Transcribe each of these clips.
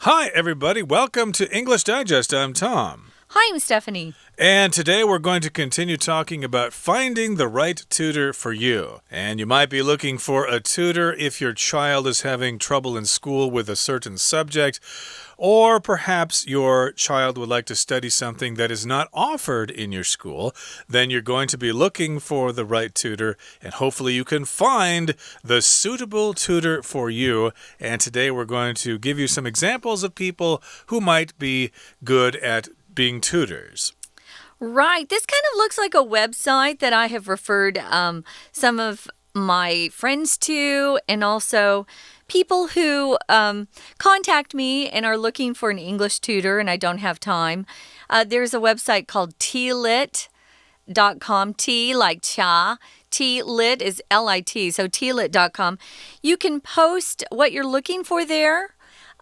Hi, everybody. Welcome to English Digest. I'm Tom. Hi, I'm Stephanie. And today we're going to continue talking about finding the right tutor for you. And you might be looking for a tutor if your child is having trouble in school with a certain subject, or perhaps your child would like to study something that is not offered in your school. Then you're going to be looking for the right tutor, and hopefully you can find the suitable tutor for you. And today we're going to give you some examples of people who might be good at being tutors. Right. This kind of looks like a website that I have referred some of my friends to, and also people who contact me and are looking for an English tutor and I don't have time. There's a website called tlit.com. T like cha. Tlit is L-I-T, so tlit.com. You can post what you're looking for there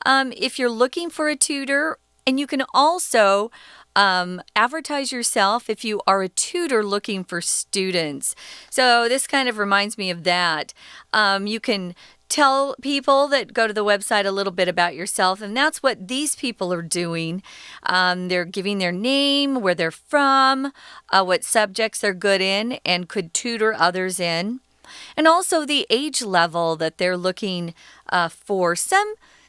if you're looking for a tutor, and you can also advertise yourself if you are a tutor looking for students. So this kind of reminds me of that. You can tell people that go to the website a little bit about yourself, and that's what these people are doing. They're giving their name, where they're from, what subjects they're good in, and could tutor others in. And also the age level that they're looking for.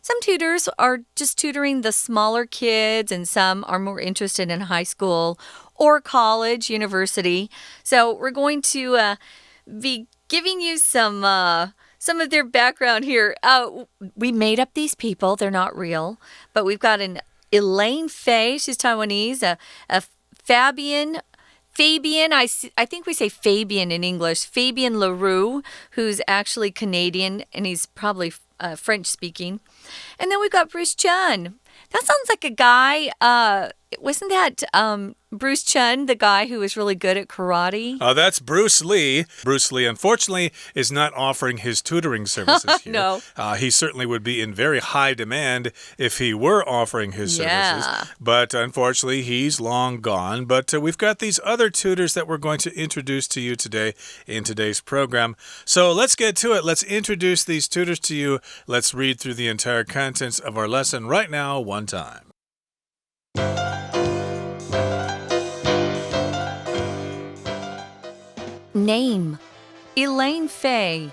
Some tutors are just tutoring the smaller kids, and some are more interested in high school or college, university. So we're going to be giving you some of their background here. We made up these people. They're not real. But we've got an Elaine Fei. She's Taiwanese. A Fabian, I think we say Fabian in English. Fabian LaRue, who's actually Canadian, and he's probably French-speaking. And then we've got Bruce Chun. That sounds like a guy. Wasn't that Bruce Chun, the guy who was really good at karate? That's Bruce Lee. Bruce Lee, unfortunately, is not offering his tutoring services here. No. He certainly would be in very high demand if he were offering his services. But unfortunately, he's long gone. But we've got these other tutors that we're going to introduce to you today in today's program. So let's get to it. Let's introduce these tutors to you. Let's read through the entire contents of our lesson right now, one time. Name: Elaine Fei.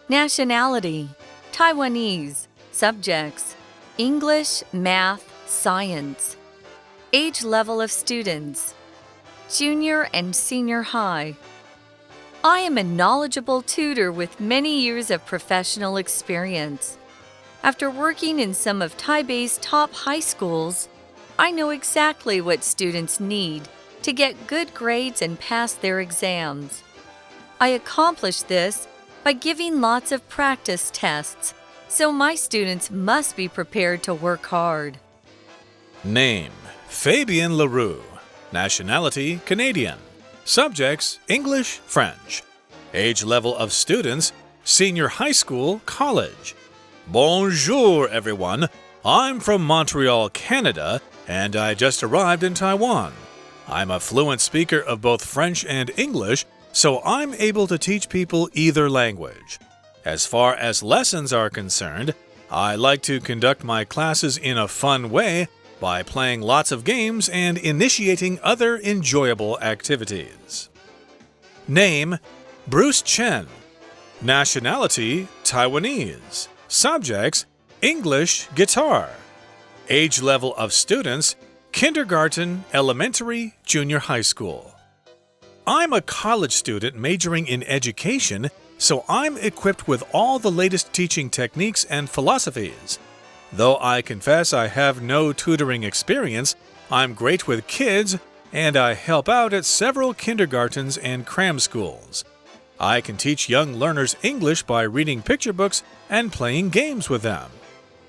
Nationality: Taiwanese. Subjects: English, math, science. Age level of students: junior and senior high. I am a knowledgeable tutor with many years of professional experience. After working in some of Taipei's top high schools, I know exactly what students need to get good grades and pass their exams. I accomplish this by giving lots of practice tests, so my students must be prepared to work hard. Name: Fabian LaRue. Nationality: Canadian. Subjects: English, French. Age level of students: senior high school, college. Bonjour, everyone. I'm from Montreal, Canada, and I just arrived in Taiwan. I'm a fluent speaker of both French and English, so I'm able to teach people either language. As far as lessons are concerned, I like to conduct my classes in a fun way by playing lots of games and initiating other enjoyable activities. Name: Bruce Chen. Nationality: Taiwanese. Subjects: English, guitar. Age level of students: kindergarten, elementary, junior high school. I'm a college student majoring in education, so I'm equipped with all the latest teaching techniques and philosophies. Though I confess I have no tutoring experience, I'm great with kids, and I help out at several kindergartens and cram schools. I can teach young learners English by reading picture books and playing games with them.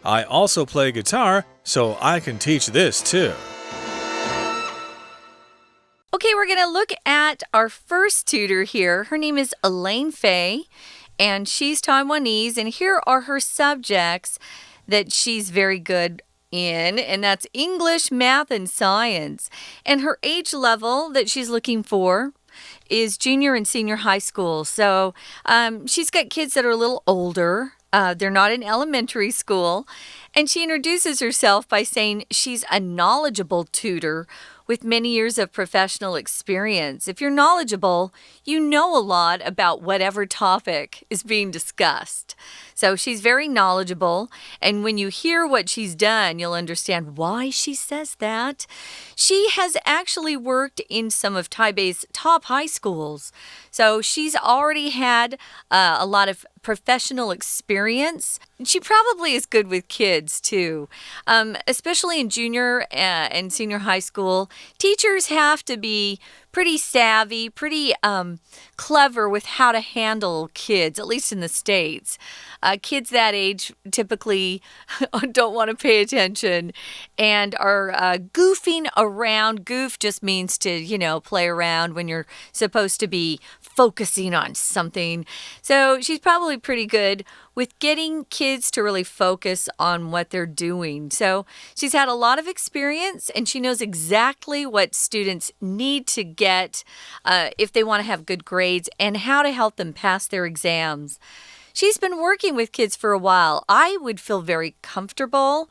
I also play guitar, so I can teach this too. Okay, we're going to look at our first tutor here. Her name is Elaine Fei, and she's Taiwanese, and here are her subjects that she's very good in, and that's English, math, and science. And her age level that she's looking for is junior and senior high school. So she's got kids that are a little older. They're not in elementary school. And she introduces herself by saying she's a knowledgeable tutor with many years of professional experience. If you're knowledgeable, you know a lot about whatever topic is being discussed. So she's very knowledgeable, and when you hear what she's done, you'll understand why she says that. She has actually worked in some of Taipei's top high schools, so she's already had a lot of professional experience. She probably is good with kids too, especially in junior and senior high school. Teachers have to be pretty savvy, pretty clever with how to handle kids, at least in the States. Kids that age typically don't want to pay attention and are goofing around. Goof just means to, play around when you're supposed to be focusing on something. So she's probably pretty good with getting kids to really focus on what they're doing. So she's had a lot of experience, and she knows exactly what students need to get if they want to have good grades and how to help them pass their exams. She's been working with kids for a while. I would feel very comfortable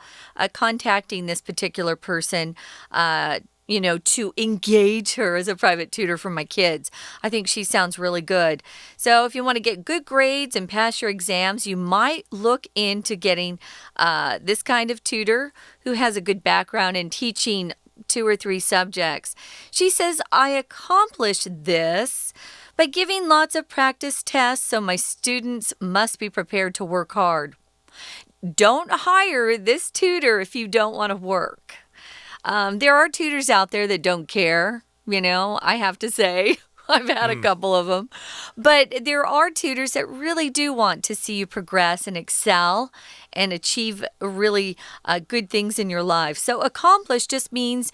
contacting this particular person to engage her as a private tutor for my kids. I think she sounds really good. So if you want to get good grades and pass your exams, you might look into getting this kind of tutor who has a good background in teaching 2 or 3 subjects. She says, I accomplished this by giving lots of practice tests, so my students must be prepared to work hard. Don't hire this tutor if you don't want to work. There are tutors out there that don't care, I have to say. I've had a couple of them. But there are tutors that really do want to see you progress and excel and achieve really good things in your life. So accomplish just means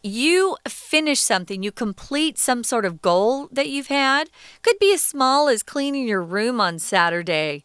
you finish something, you complete some sort of goal that you've had. Could be as small as cleaning your room on Saturday.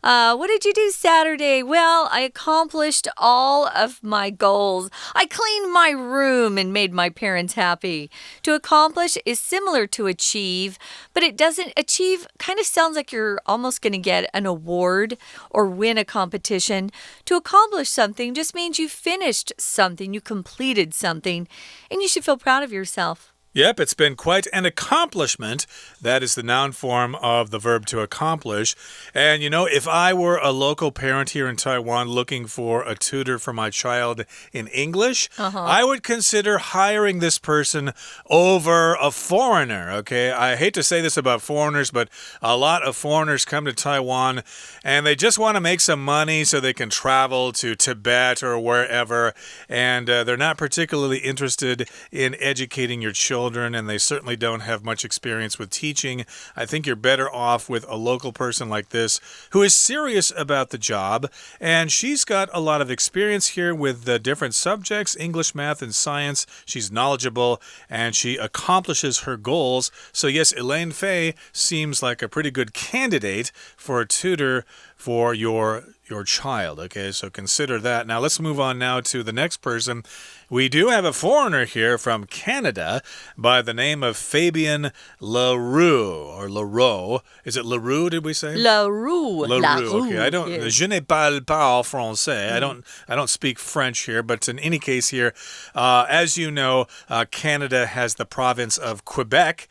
What did you do Saturday? Well, I accomplished all of my goals. I cleaned my room and made my parents happy. To accomplish is similar to achieve, but it doesn't achieve kind of sounds like you're almost going to get an award or win a competition. To accomplish something just means you finished something, you completed something, and you should feel proud of yourself. Yep, it's been quite an accomplishment. That is the noun form of the verb to accomplish. And, if I were a local parent here in Taiwan looking for a tutor for my child in English, I would consider hiring this person over a foreigner, okay? I hate to say this about foreigners, but a lot of foreigners come to Taiwan and they just want to make some money so they can travel to Tibet or wherever. And they're not particularly interested in educating your children. And they certainly don't have much experience with teaching. I think you're better off with a local person like this who is serious about the job. And she's got a lot of experience here with the different subjects, English, math, and science. She's knowledgeable and she accomplishes her goals. So yes, Elaine Fei seems like a pretty good candidate for a tutor for your child. Okay, so consider that. Now let's move on now to the next person. We do have a foreigner here from Canada by the name of Fabian Leroux or Leroux. Is it Leroux, did we say? Leroux. Okay, I don't. Yes. Je ne parle pas français. I don't speak French here, but in any case here, as you know, Canada has the province of Quebec.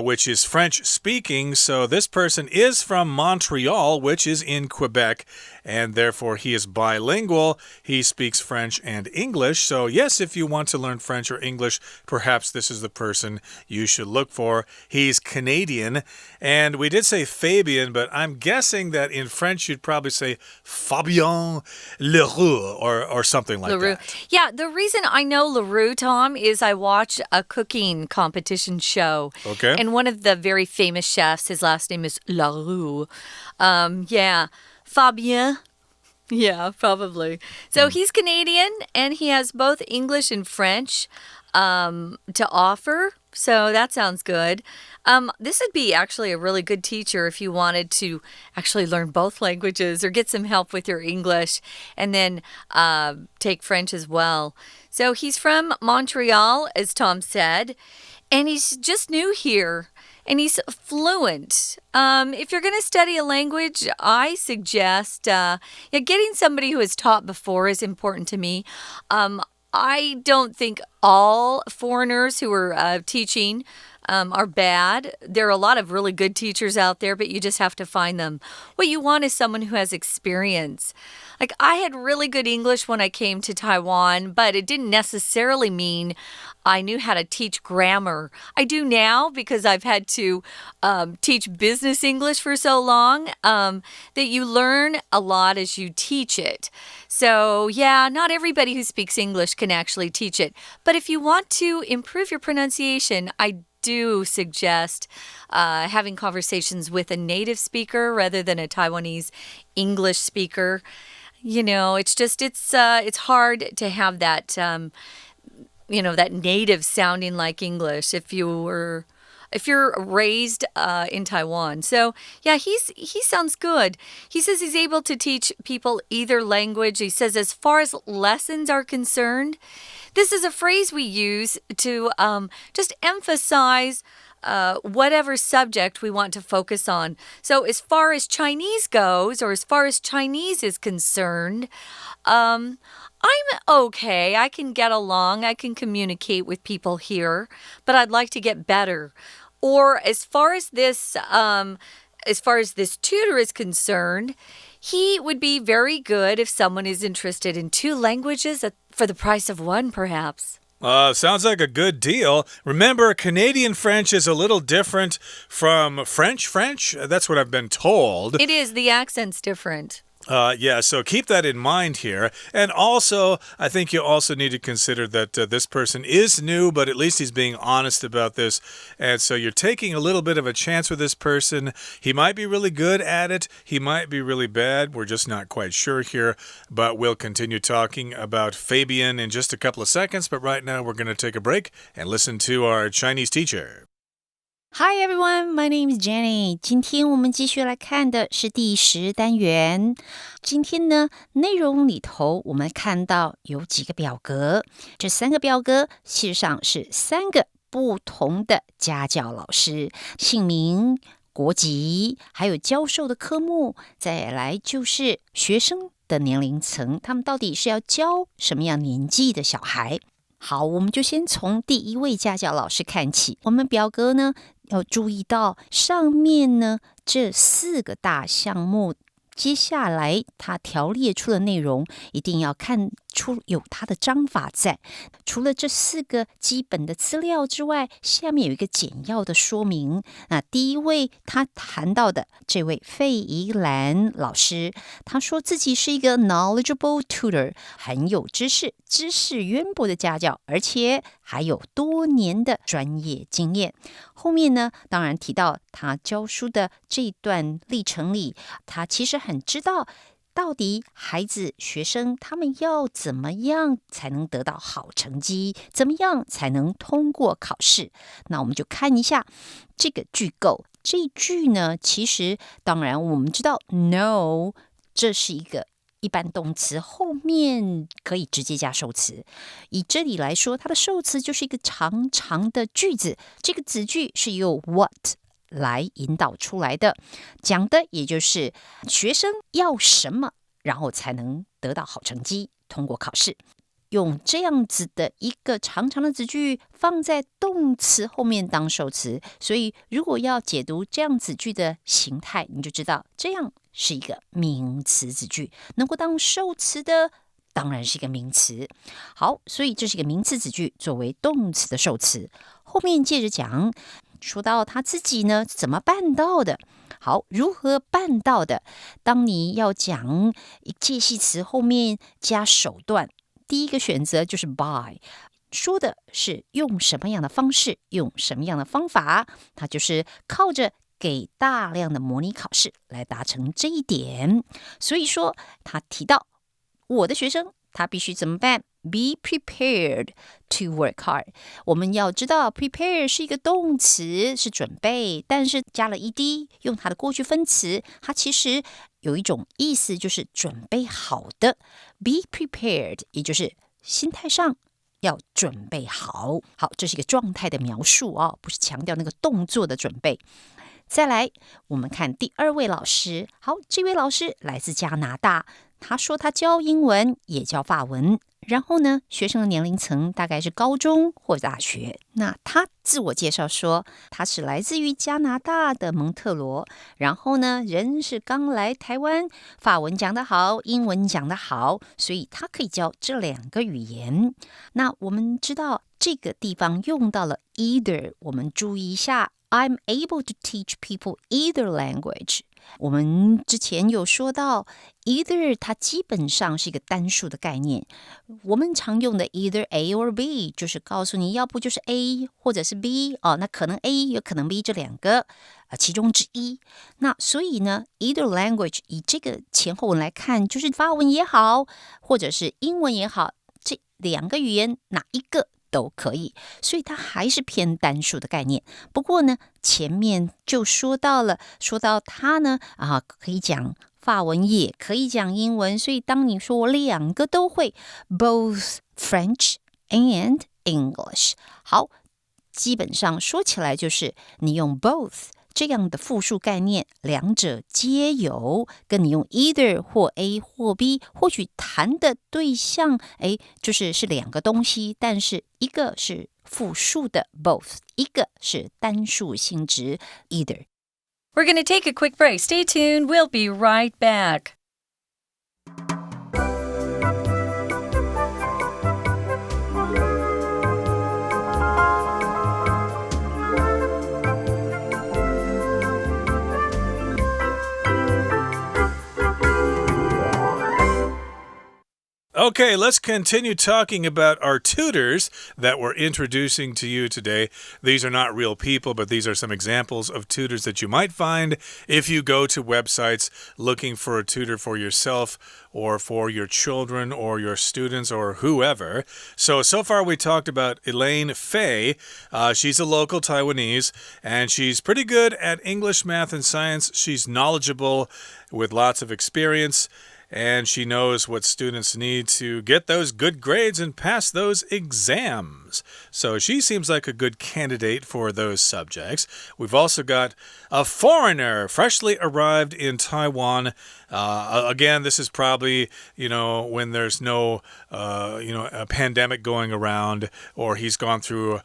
Which is French-speaking, so this person is from Montreal, which is in Quebec, and therefore he is bilingual. He speaks French and English, so yes, if you want to learn French or English, perhaps this is the person you should look for. He's Canadian, and we did say Fabian, but I'm guessing that in French you'd probably say Fabien Leroux or something like Leroux. that. Yeah, the reason I know Leroux, Tom, is I watched a cooking competition show. Okay. And one of the very famous chefs, his last name is Leroux. Fabien. Yeah, probably. So he's Canadian, and he has both English and French to offer. So that sounds good. This would be actually a really good teacher if you wanted to actually learn both languages or get some help with your English and then take French as well. So he's from Montreal, as Tom said, and he's just new here. and he's fluent. If you're going to study a language, I suggest getting somebody who has taught before is important to me. I don't think all foreigners who are teaching are bad. There are a lot of really good teachers out there, but you just have to find them. What you want is someone who has experience. Like, I had really good English when I came to Taiwan, but it didn't necessarily mean I knew how to teach grammar. I do now because I've had to teach business English for so long that you learn a lot as you teach it. So, yeah, not everybody who speaks English can actually teach it. But if you want to improve your pronunciation, I do suggest having conversations with a native speaker rather than a Taiwanese English speaker. You know, it's hard to have that, that native sounding like English if you're raised in Taiwan. So, yeah, he sounds good. He says he's able to teach people either language. He says as far as lessons are concerned, this is a phrase we use to just emphasize whatever subject we want to focus on. So as far as Chinese goes, or as far as Chinese is concerned, I'm okay. I can get along. I can communicate with people here, but I'd like to get better. Or as far as this tutor is concerned, he would be very good if someone is interested in 2 languages for the price of 1, perhaps. Sounds like a good deal. Remember, Canadian French is a little different from French French. That's what I've been told. It is. The accent's different. Yeah, so keep that in mind here. And also, I think you also need to consider that this person is new, but at least he's being honest about this. And so you're taking a little bit of a chance with this person. He might be really good at it. He might be really bad. We're just not quite sure here. But we'll continue talking about Fabian in just a couple of seconds. But right now, we're going to take a break and listen to our Chinese teacher. Hi everyone, my name is Jenny. 今天我们继续来看的是第10单元。今天呢，内容里头我们看到有几个表格，这3个表格其实上是3个不同的家教老师，姓名、国籍，还有教授的科目，再来就是学生的年龄层，他们到底是要教什么样年纪的小孩。好，我们就先从第1位家教老师看起。我们表格呢要注意到上面呢这4个大项目，接下来它条列出的内容一定要看出有它的章法在。除了这4个基本的资料之外，下面有一个简要的说明。那第1位他谈到的这位费怡兰老师，他说自己是一个 knowledgeable tutor， 很有知识渊博的家教，而且还有多年的专业经验。后面呢，当然提到他教书的这段历程里，他其实很知道到底孩子学生他们要怎么样才能得到好成绩，怎么样才能通过考试。那我们就看一下这个句构。这一句呢，其实当然我们知道 know 这是一个一般动词，后面可以直接加受词。以这里来说，它的受词就是一个长长的句子，这个子句是由 what 来引导出来的，讲的也就是学生要什么，然后才能得到好成绩，通过考试。用这样子的一个长长的子句放在动词后面当受词，所以如果要解读这样子句的形态，你就知道这样是一个名词子句，能够当受词的当然是一个名词。好，所以这是一个名词子句作为动词的受词。后面接着讲，说到他自己呢怎么办到的。好，如何办到的？当你要讲介系词后面加手段，第一个选择就是 by， 说的是用什么样的方式，用什么样的方法，它就是靠着给大量的模拟考试来达成这一点。所以说他提到我的学生他必须怎么办？ Be prepared to work hard。 我们要知道 prepare 是一个动词，是准备，但是加了 ed， 用它的过去分词，它其实有一种意思就是准备好的。 Be prepared 也就是心态上要准备好。好，这是一个状态的描述哦，不是强调那个动作的准备。再来，我们看第二位老师。好，这位老师来自加拿大，他说他教英文也教法文，然后呢，学生的年龄层大概是高中或大学。那他自我介绍说，他是来自于加拿大的蒙特罗，然后呢，人是刚来台湾，法文讲得好，英文讲得好，所以他可以教这2个语言。那我们知道这个地方用到了 either， 我们注意一下。I'm able to teach people either language. 我们之前有说到 either 它基本上是一个单数的概念，我们常用的 either A or B 就是告诉你要不就是 A 或者是 B 那可能 A 有可能 B 这2个其中之一。那所以呢 either language 以这个前后文来看，就是法文也好或者是英文也好，这2个语言哪一个都可以，所以它还是偏单数的概念。不过呢，前面就说到它呢可以讲法文也可以讲英文，所以当你说我2个都会 both French and English， 好，基本上说起来就是你用 both这样的复数概念，2者皆有，跟你用 either 或 A 或 B， 或许谈的对象就是2个东西，但是一个是复数的 both， 一个是单数性质 either。 We're going to take a quick break. Stay tuned. We'll be right back. Okay, let's continue talking about our tutors that we're introducing to you today. These are not real people, but these are some examples of tutors that you might find if you go to websites looking for a tutor for yourself or for your children or your students or whoever. So far we talked about Elaine Fei. She's a local Taiwanese, and she's pretty good at English, math, and science. She's knowledgeable with lots of experience.And she knows what students need to get those good grades and pass those exams. So she seems like a good candidate for those subjects. We've also got a foreigner freshly arrived in Taiwan. Again, this is probably, when there's no, a pandemic going around, or he's gone through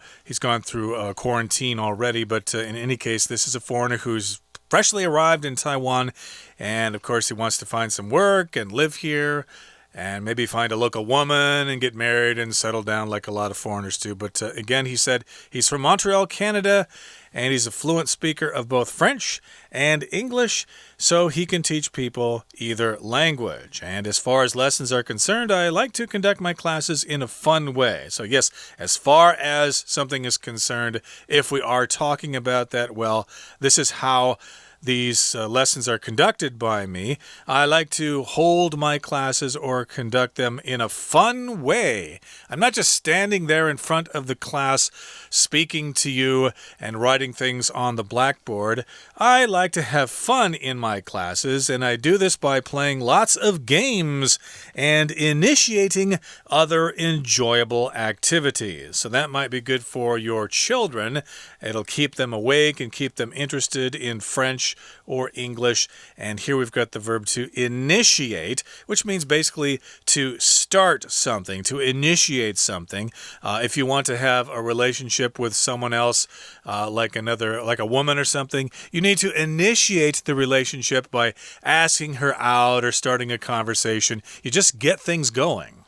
quarantine already. But in any case, this is a foreigner who's freshly arrived in Taiwan, and of course he wants to find some work and live here and maybe find a local woman and get married and settle down like a lot of foreigners do. But again, he said he's from Montreal, Canada, and he's a fluent speaker of both French and English, so he can teach people either language. And as far as lessons are concerned, I like to conduct my classes in a fun way. So yes, as far as something is concerned, if we are talking about that, well, this is how these lessons are conducted by me. I like to hold my classes or conduct them in a fun way. I'm not just standing there in front of the class speaking to you and writing things on the blackboard. I like to have fun in my classes, and I do this by playing lots of games and initiating other enjoyable activities. So that might be good for your children. It'll keep them awake and keep them interested in French or English. And here we've got the verb to initiate, which means basically to start something, to initiate something. If you want to have a relationship with someone else, like a woman or something, you need to initiate the relationship by asking her out or starting a conversation. You just get things going.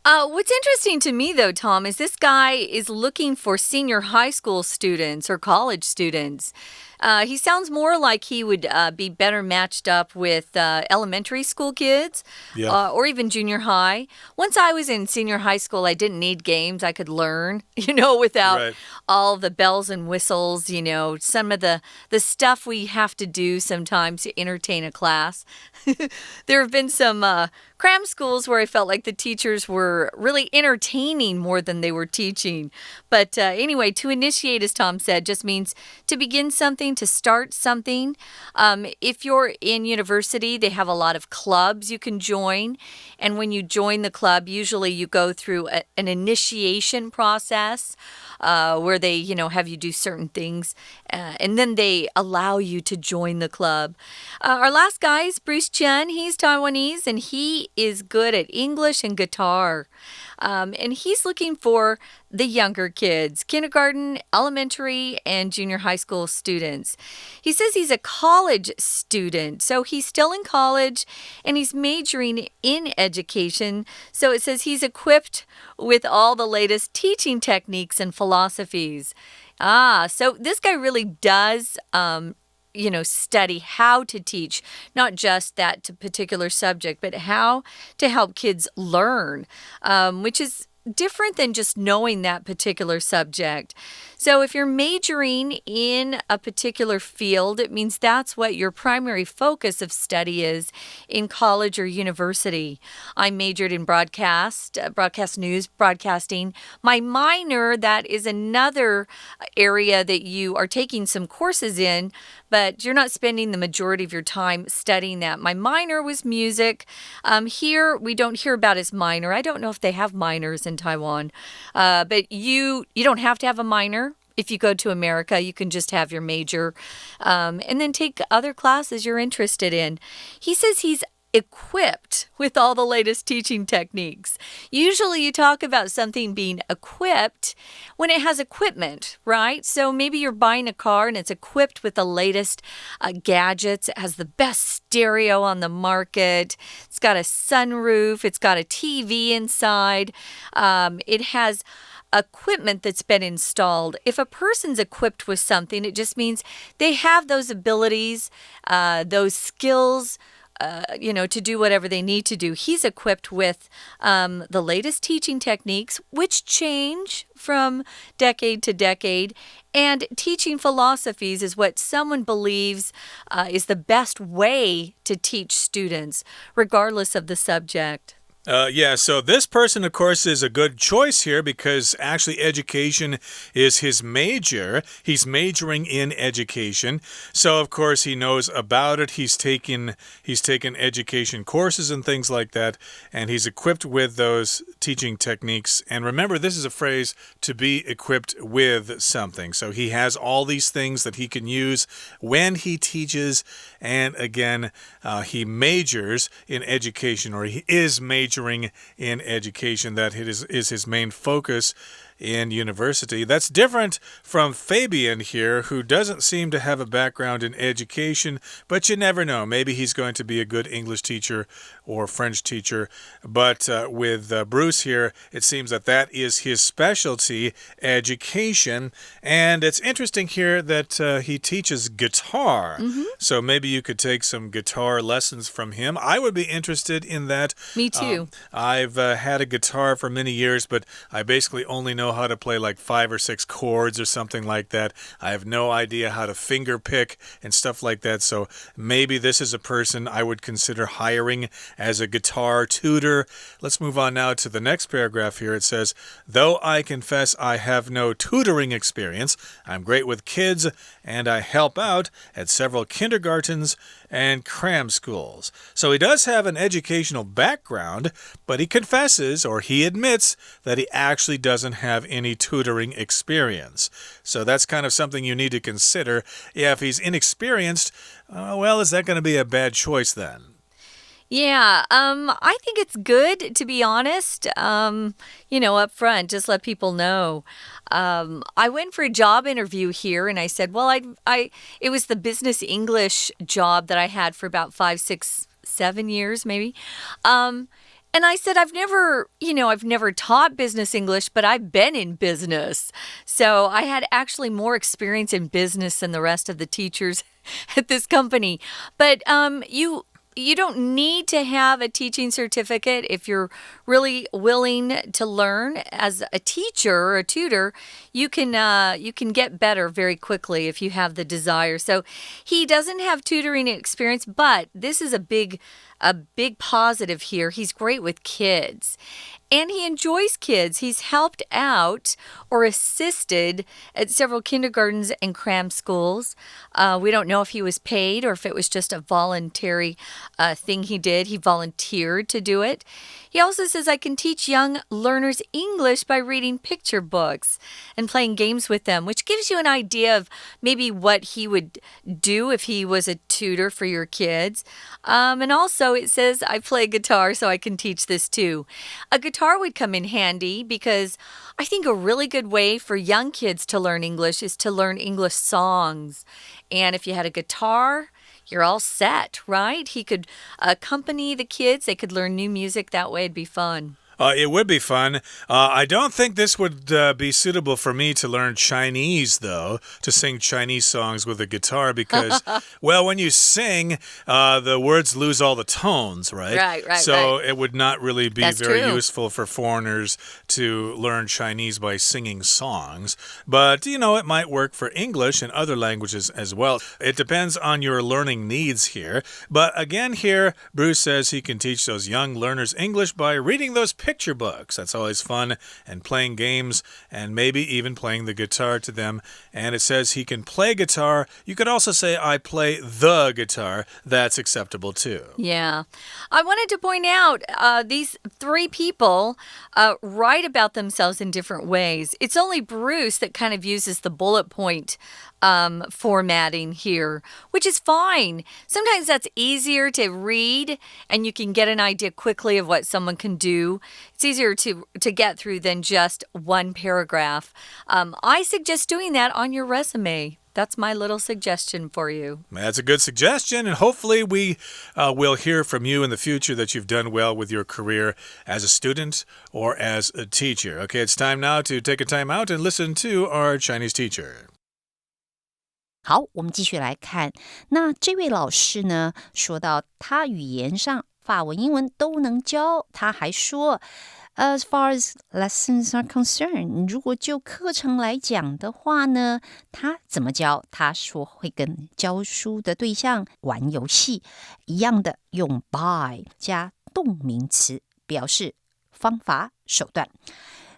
What's interesting to me, though, Tom, is this guy is looking for senior high school students or college students. He sounds more like he would be better matched up with elementary school kids, or even junior high. Once I was in senior high school, I didn't need games. I could learn, without all the bells and whistles, some of the stuff we have to do sometimes to entertain a class. There have been some cram schools where I felt like the teachers were really entertaining more than they were teaching. But anyway, to initiate, as Tom said, just means to begin something, to start something. If you're in university, they have a lot of clubs you can join. And when you join the club, usually you go through an initiation process where they, have you do certain things. And then they allow you to join the club. Our last guy is Bruce Chen. He's Taiwanese, and he is good at English and guitar. And he's looking for the younger kids, kindergarten, elementary, and junior high school students. He says he's a college student, so he's still in college, and he's majoring in education. So it says he's equipped with all the latest teaching techniques and philosophies. So this guy really does study how to teach, not just that particular subject, but how to help kids learn, which is different than just knowing that particular subject. So if you're majoring in a particular field, it means that's what your primary focus of study is in college or university. I majored in broadcast news, broadcasting. My minor, that is another area that you are taking some courses in, but you're not spending the majority of your time studying that. My minor was music. Here, we don't hear about his minor. I don't know if they have minors in Taiwan, but you don't have to have a minor. If you go to America, you can just have your major and then take other classes you're interested in. He says he's equipped with all the latest teaching techniques. Usually you talk about something being equipped when it has equipment, right? So maybe you're buying a car and it's equipped with the latest gadgets. It has the best stereo on the market. It's got a sunroof. It's got a TV inside. It has equipment that's been installed. If a person's equipped with something, it just means they have those abilities, those skills, to do whatever they need to do. He's equipped with the latest teaching techniques, which change from decade to decade. And teaching philosophies is what someone believes is the best way to teach students, regardless of the subject. So this person, of course, is a good choice here because actually education is his major. He's majoring in education. So, of course, he knows about it. He's taken education courses and things like that, and he's equipped with those teaching techniques. And remember, this is a phrase, to be equipped with something. So he has all these things that he can use when he teaches. And again, he majors in education, or he is majoring in education. That is his main focus in university. That's different from Fabian here, who doesn't seem to have a background in education, but you never know. Maybe he's going to be a good English teacher or French teacher. But with Bruce here, it seems that is his specialty, education. And it's interesting here that he teaches guitar. So maybe you could take some guitar lessons from him. I would be interested in that. Me too. I've had a guitar for many years, but I basically only know how to play like 5 or 6 chords or something like that. I have no idea how to finger pick and stuff like that. So maybe this is a person I would consider hiring as a guitar tutor. Let's move on now to the next paragraph here. It says, though I confess I have no tutoring experience, I'm great with kids and I help out at several kindergartens and cram schools. So he does have an educational background, but he confesses, or he admits, that he actually doesn't have any tutoring experience. So that's kind of something you need to consider. Yeah, if he's inexperienced, is that going to be a bad choice then? Yeah, I think it's good, to be honest, up front, just let people know. I went for a job interview here and I said, it was the business English job that I had for about 5, 6, 7 years, maybe. And I said, I've never taught business English, but I've been in business. So I had actually more experience in business than the rest of the teachers at this company. But you don't need to have a teaching certificate if you're really willing to learn. As a teacher or a tutor, you can get better very quickly if you have the desire. So he doesn't have tutoring experience, but this is a big a big positive here. He's great with kids. And he enjoys kids. He's helped out or assisted at several kindergartens and cram schools. We don't know if he was paid or if it was just a voluntary thing he did. He volunteered to do it. He also says, I can teach young learners English by reading picture books and playing games with them, which gives you an idea of maybe what he would do if he was a tutor for your kids. And also it says, I play guitar, so I can teach this too. A guitar would come in handy because I think a really good way for young kids to learn English is to learn English songs. And if you had a guitar, you're all set, right? He could accompany the kids. They could learn new music that way. It'd be fun. It would be fun. I don't think this would be suitable for me to learn Chinese, though, to sing Chinese songs with a guitar because, well, when you sing, the words lose all the tones, right? Right. So it would not really be That's very true. useful for foreigners to learn Chinese by singing songs. But, it might work for English and other languages as well. It depends on your learning needs here. But again, here, Bruce says he can teach those young learners English by reading those picture books. That's always fun, and playing games, and maybe even playing the guitar to them. And it says he can play guitar. You could also say, I play the guitar. That's acceptable too. Yeah. I wanted to point out these three people write about themselves in different ways. It's only Bruce that kind of uses the bullet point formatting here, which is fine. Sometimes that's easier to read and you can get an idea quickly of what someone can do. It's easier to get through than just one paragraph. I suggest doing that on your resume. That's my little suggestion for you. That's a good suggestion, and hopefully we will hear from you in the future that you've done well with your career as a student or as a teacher. Okay, it's time now to take a time out and listen to our Chinese teacher. 好，我们继续来看。那这位老师呢，说到他语言上法文、英文都能教。他还说 ，As far as lessons are concerned， 如果就课程来讲的话呢，他怎么教？他说会跟教书的对象玩游戏一样的，用 by 加动名词表示方法手段。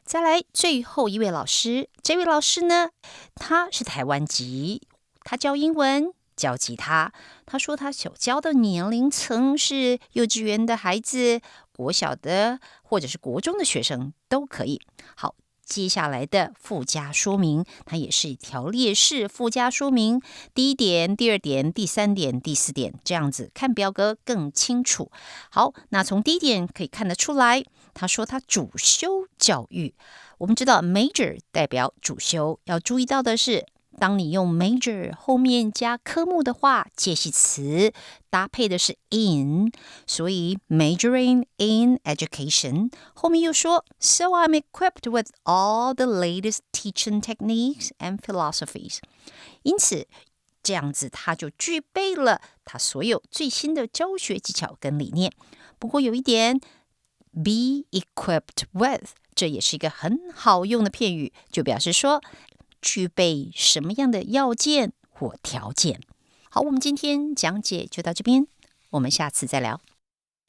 再来，最后一位老师，这位老师呢，他是台湾籍。他教英文，教吉他。他说他所教的年龄层是幼稚园的孩子、国小的或者是国中的学生都可以。好，接下来的附加说明，它也是一条列式附加说明。第一点、第二点、第三点、第四点，这样子看表格更清楚。好，那从第一点可以看得出来，他说他主修教育。我们知道 major 代表主修，要注意到的是，当你用 major 后面加科目的话，介系词搭配的是 in， 所以 majoring in education 后面又说 So I'm equipped with all the latest teaching techniques and philosophies， 因此这样子他就具备了他所有最新的教学技巧跟理念。不过有一点 be equipped with， 这也是一个很好用的片语，就表示说具备什么样的要件或条件。好，我们今天讲解就到这边，我们下次再聊。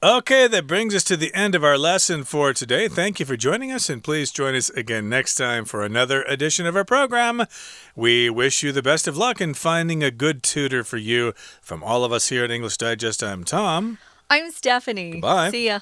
Okay, that brings us to the end of our lesson for today. Thank you for joining us, and please join us again next time for another edition of our program. We wish you the best of luck in finding a good tutor for you. From all of us here at English Digest, I'm Tom. I'm Stephanie. Bye. See ya.